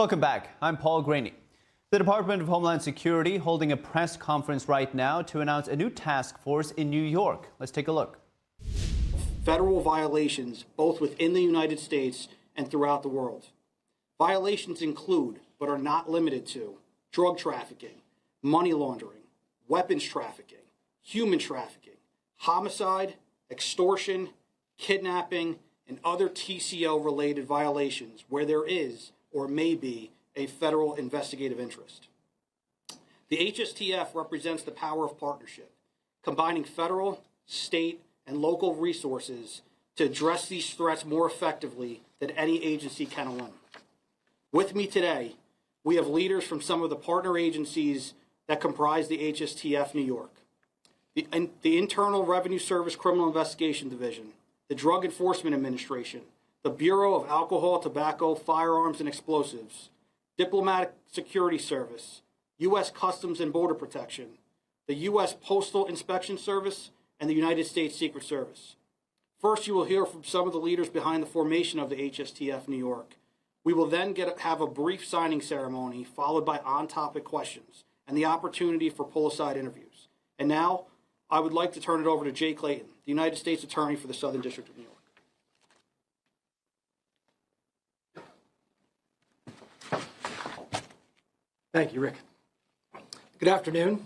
Welcome back. I'm Paul Graney. The Department of Homeland Security holding a press conference right now to announce a new task force in New York. Let's take a look. Federal violations both within the United States and throughout the world. Violations include, but are not limited to, drug trafficking, money laundering, weapons trafficking, human trafficking, homicide, extortion, kidnapping, and other TCO-related violations where there is or may be a federal investigative interest. The HSTF represents the power of partnership, combining federal, state, and local resources to address these threats more effectively than any agency can alone. With me today, we have leaders from some of the partner agencies that comprise the HSTF New York. The Internal Revenue Service Criminal Investigation Division, the Drug Enforcement Administration, the Bureau of Alcohol, Tobacco, Firearms, and Explosives, Diplomatic Security Service, U.S. Customs and Border Protection, the U.S. Postal Inspection Service, and the United States Secret Service. First, you will hear from some of the leaders behind the formation of the HSTF New York. We will then have a brief signing ceremony followed by on-topic questions and the opportunity for pull-aside interviews. And now, I would like to turn it over to Jay Clayton, the United States Attorney for the Southern District of New York. Thank you, Rick. Good afternoon.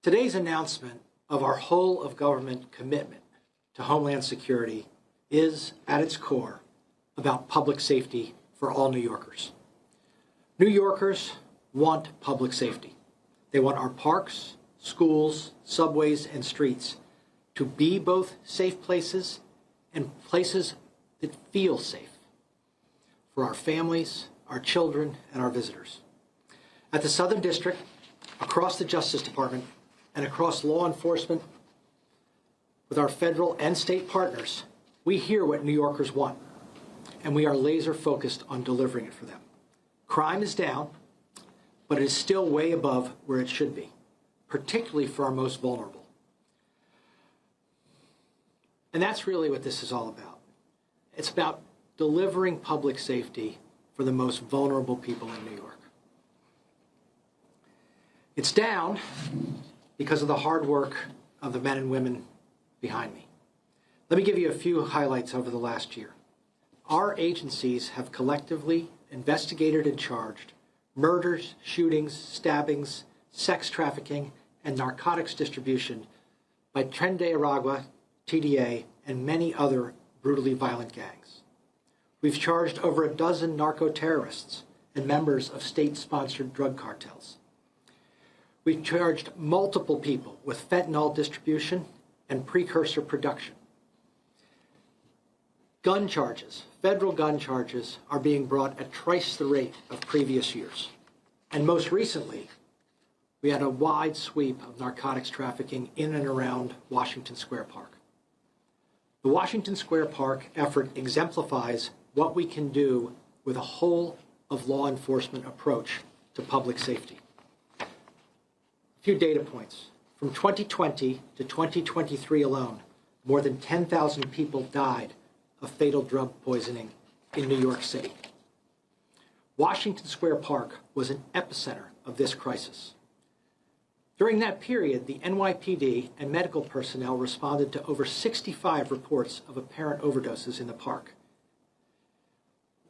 Today's announcement of our whole of government commitment to Homeland Security is, at its core, about public safety for all New Yorkers. New Yorkers want public safety. They want our parks, schools, subways, and streets to be both safe places and places that feel safe for our families, our children, and our visitors. At the Southern District, across the Justice Department, and across law enforcement, with our federal and state partners, we hear what New Yorkers want, and we are laser focused on delivering it for them. Crime is down, but it is still way above where it should be, particularly for our most vulnerable. And that's really what this is all about. It's about delivering public safety for the most vulnerable people in New York. It's down because of the hard work of the men and women behind me. Let me give you a few highlights over the last year. Our agencies have collectively investigated and charged murders, shootings, stabbings, sex trafficking, and narcotics distribution by Tren de Aragua, TDA, and many other brutally violent gangs. We've charged over a dozen narco-terrorists and members of state-sponsored drug cartels. We've charged multiple people with fentanyl distribution and precursor production. Gun charges, federal gun charges, are being brought at twice the rate of previous years. And most recently, we had a wide sweep of narcotics trafficking in and around Washington Square Park. The Washington Square Park effort exemplifies what we can do with a whole of law enforcement approach to public safety. A few data points. From 2020 to 2023 alone, more than 10,000 people died of fatal drug poisoning in New York City. Washington Square Park was an epicenter of this crisis. During that period, the NYPD and medical personnel responded to over 65 reports of apparent overdoses in the park.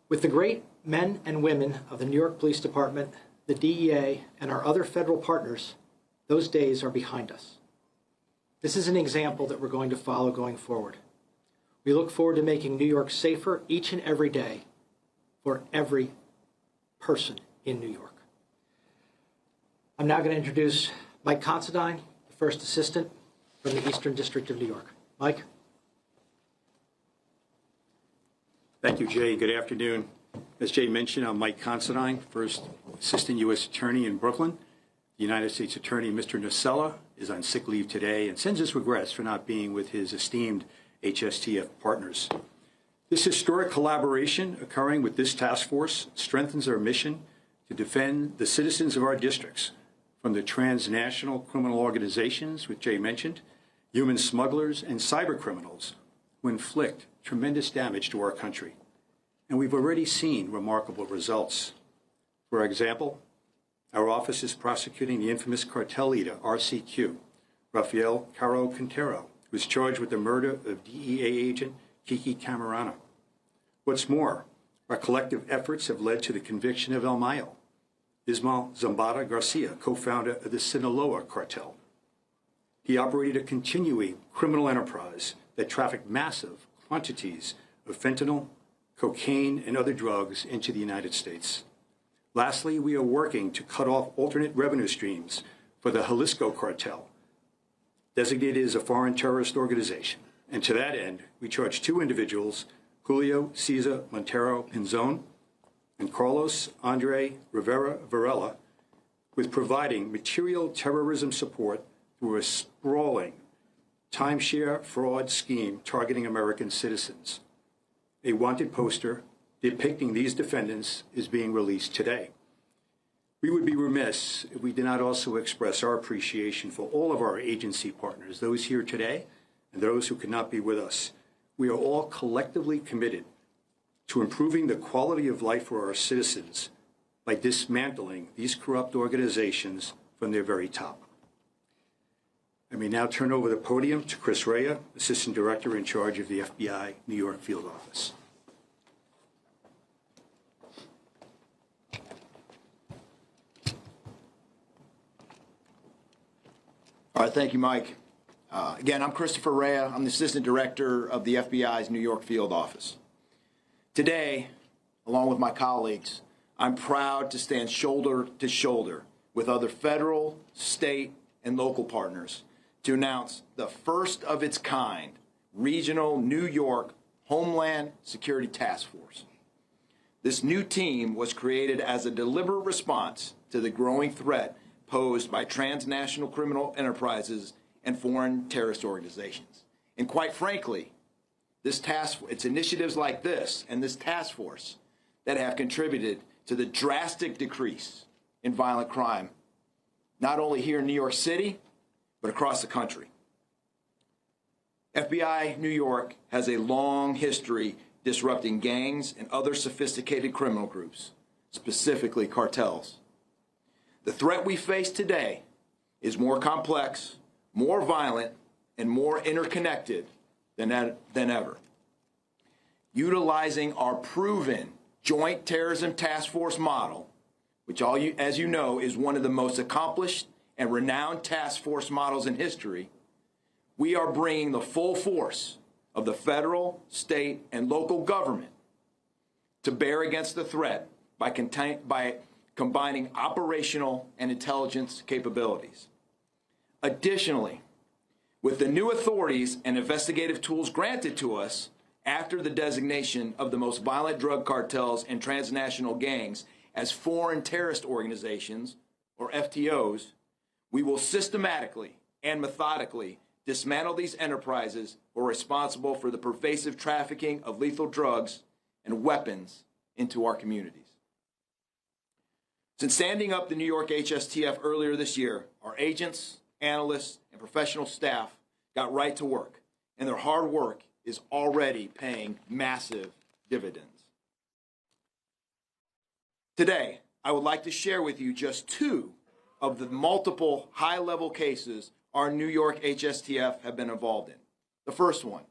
With the great men and women of the New York Police Department, the DEA, and our other federal partners, those days are behind us. This is an example that we're going to follow going forward. We look forward to making New York safer each and every day for every person in New York. I'm now going to introduce Mike Considine, the first assistant from the Eastern District of New York. Mike? Thank you, Jay. Good afternoon. As Jay mentioned, I'm Mike Considine, first assistant U.S. attorney in Brooklyn. The United States Attorney, Mr. Nacella, is on sick leave today and sends his regrets for not being with his esteemed HSTF partners. This historic collaboration occurring with this task force strengthens our mission to defend the citizens of our districts from the transnational criminal organizations, which Jay mentioned, human smugglers, and cyber criminals who inflict tremendous damage to our country. and we've already seen remarkable results. For example, our office is prosecuting the infamous cartel leader, RCQ, Rafael Caro Quintero, who was charged with the murder of DEA agent Kiki Camarano. What's more, our collective efforts have led to the conviction of El Mayo, Ismael Zambada Garcia, co-founder of the Sinaloa cartel. He operated a continuing criminal enterprise that trafficked massive quantities of fentanyl, cocaine, and other drugs into the United States. Lastly, we are working to cut off alternate revenue streams for the Jalisco cartel, designated as a foreign terrorist organization. And to that end, we charge 2 individuals, Julio Cesar Montero Pinzon and Carlos Andre Rivera Varela, with providing material terrorism support through a sprawling timeshare fraud scheme targeting American citizens. A wanted poster depicting these defendants is being released today. We would be remiss if we did not also express our appreciation for all of our agency partners, those here today and those who could not be with us. We are all collectively committed to improving the quality of life for our citizens by dismantling these corrupt organizations from their very top. I may now turn over the podium to Chris Rea, Assistant Director in charge of the FBI New York Field Office. All right, thank you, Mike. Again, I'm Christopher Rea. I'm the Assistant Director of the FBI's New York Field Office. Today, along with my colleagues, I'm proud to stand shoulder to shoulder with other federal, state, and local partners to announce the first of its kind regional New York Homeland Security Task Force. This new team was created as a deliberate response to the growing threat posed by transnational criminal enterprises and foreign terrorist organizations. And quite frankly, it's initiatives like this and this task force that have contributed to the drastic decrease in violent crime, not only here in New York City, but across the country. FBI New York has a long history disrupting gangs and other sophisticated criminal groups, specifically cartels. The threat we face today is more complex, more violent, and more interconnected than ever. Utilizing our proven Joint Terrorism Task Force model, which as you know, is one of the most accomplished and renowned task force models in history, we are bringing the full force of the federal, state, and local government to bear against the threat by combining operational and intelligence capabilities. Additionally, with the new authorities and investigative tools granted to us after the designation of the most violent drug cartels and transnational gangs as foreign terrorist organizations, or FTOs, we will systematically and methodically dismantle these enterprises who are responsible for the pervasive trafficking of lethal drugs and weapons into our communities. Since standing up the New York HSTF earlier this year, our agents, analysts, and professional staff got right to work, and their hard work is already paying massive dividends. Today, I would like to share with you just 2 of the multiple high-level cases our New York HSTF have been involved in. The first one,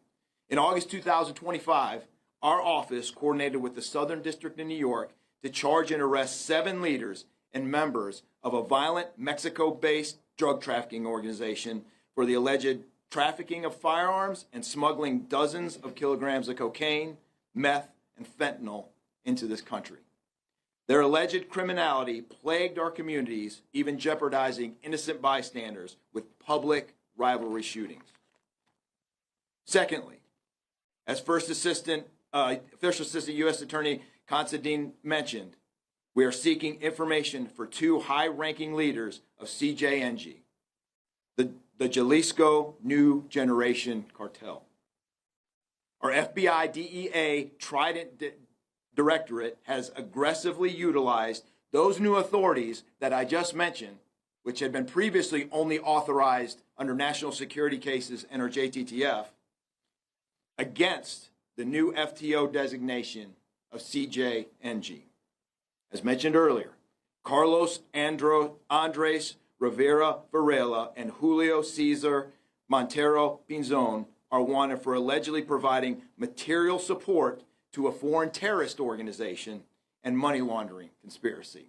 in August 2025, our office coordinated with the Southern District of New York to charge and arrest 7 leaders and members of a violent Mexico-based drug trafficking organization for the alleged trafficking of firearms and smuggling dozens of kilograms of cocaine, meth, and fentanyl into this country. Their alleged criminality plagued our communities, even jeopardizing innocent bystanders with public rivalry shootings. Secondly, as First Assistant U.S. Attorney Considine mentioned, we are seeking information for 2 high-ranking leaders of CJNG, the Jalisco New Generation Cartel. Our FBI DEA Trident Directorate has aggressively utilized those new authorities that I just mentioned, which had been previously only authorized under national security cases and or JTTF, against the new FTO designation of CJNG. As mentioned earlier, Carlos Andres Rivera Varela and Julio Cesar Montero Pinzon are wanted for allegedly providing material support to a foreign terrorist organization and money laundering conspiracy.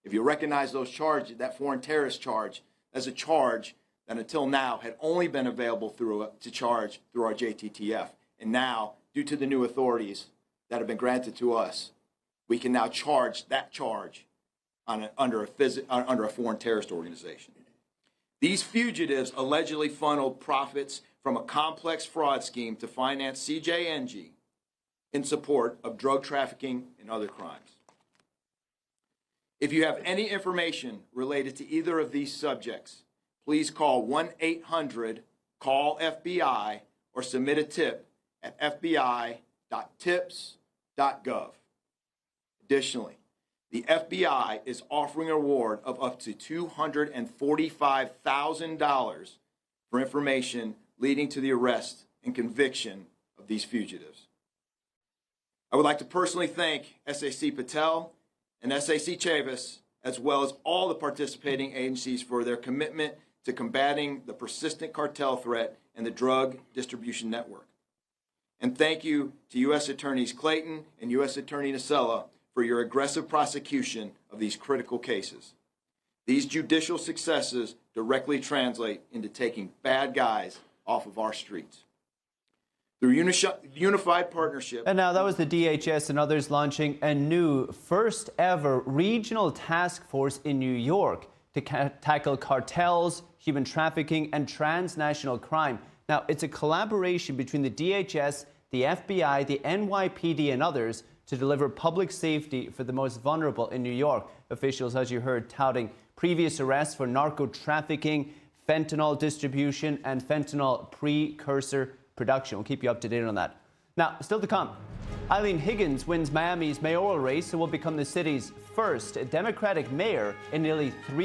If you recognize those charges, that foreign terrorist charge, as a charge that until now had only been available to charge through our JTTF. And now, due to the new authorities that have been granted to us, we can now charge that charge under a foreign terrorist organization. These fugitives allegedly funneled profits from a complex fraud scheme to finance CJNG in support of drug trafficking and other crimes. If you have any information related to either of these subjects, please call 1-800-CALL-FBI or submit a tip at fbi.tips.gov. Additionally, the FBI is offering a reward of up to $245,000 for information leading to the arrest and conviction of these fugitives. I would like to personally thank SAC Patel and SAC Chavis, as well as all the participating agencies, for their commitment to combating the persistent cartel threat and the drug distribution network. And thank you to U.S. Attorneys Clayton and U.S. Attorney Nacella for your aggressive prosecution of these critical cases. These judicial successes directly translate into taking bad guys off of our streets. Through unified partnership. And now that was the DHS and others launching a new first ever regional task force in New York to tackle cartels, human trafficking, and transnational crime. Now, it's a collaboration between the DHS, the FBI, the NYPD, and others to deliver public safety for the most vulnerable in New York. Officials, as you heard, touting previous arrests for narco trafficking, fentanyl distribution, and fentanyl precursor production. We'll keep you up to date on that. Now, still to come, Eileen Higgins wins Miami's mayoral race and will become the city's first Democratic mayor in nearly 3